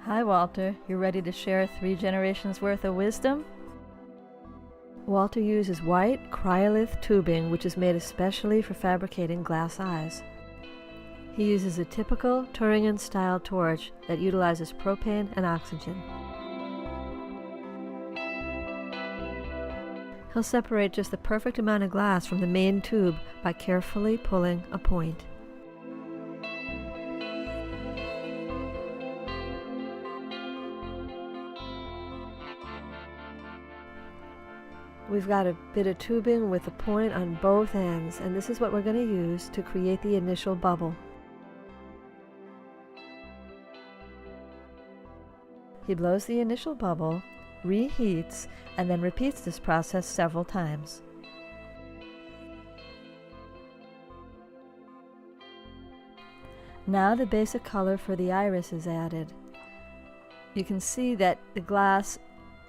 Hi, Walter. You ready to share 3 generations worth of wisdom? Walter uses white Kryolith tubing, which is made especially for fabricating glass eyes. He uses a typical Turingen-style torch that utilizes propane and oxygen. He'll separate just the perfect amount of glass from the main tube by carefully pulling a point. We've got a bit of tubing with a point on both ends, and this is what we're going to use to create the initial bubble. He blows the initial bubble, reheats, and then repeats this process several times. Now the basic color for the iris is added. You can see that the glass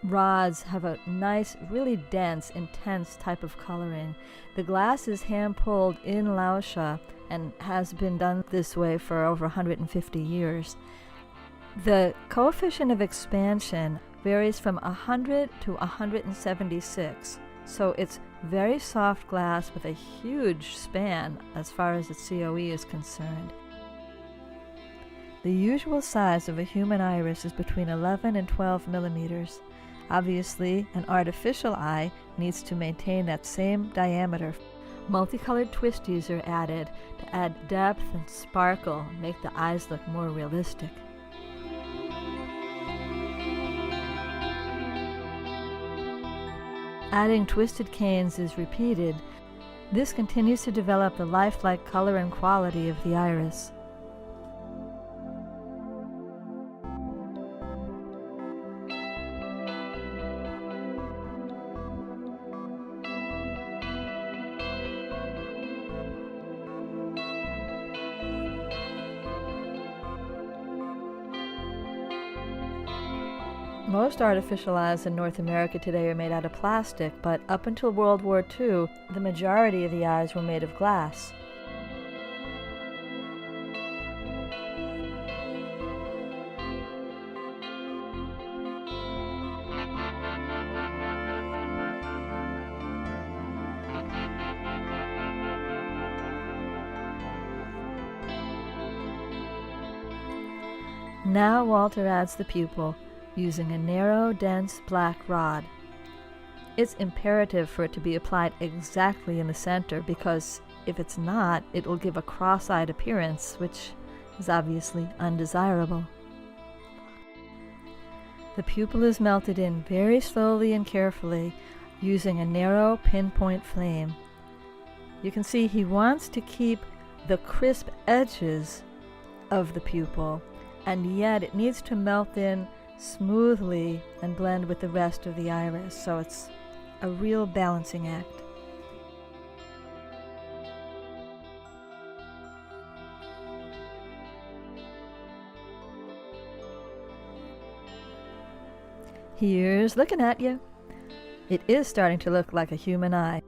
rods have a nice, really dense, intense type of coloring. The glass is hand-pulled in Lauscha and has been done this way for over 150 years. The coefficient of expansion varies from 100 to 176, so it's very soft glass with a huge span as far as its COE is concerned. The usual size of a human iris is between 11 and 12 millimeters. Obviously, an artificial eye needs to maintain that same diameter. Multicolored twisties are added to add depth and sparkle, make the eyes look more realistic. Adding twisted canes is repeated. This continues to develop the lifelike color and quality of the iris. Most artificial eyes in North America today are made out of plastic, but up until World War II, the majority of the eyes were made of glass. Now Walter adds the pupil, using a narrow, dense black rod. It's imperative for it to be applied exactly in the center, because if it's not, it will give a cross-eyed appearance, which is obviously undesirable. The pupil is melted in very slowly and carefully, using a narrow pinpoint flame. You can see he wants to keep the crisp edges of the pupil, and yet it needs to melt in smoothly and blend with the rest of the iris, so it's a real balancing act. Here's looking at you. It is starting to look like a human eye.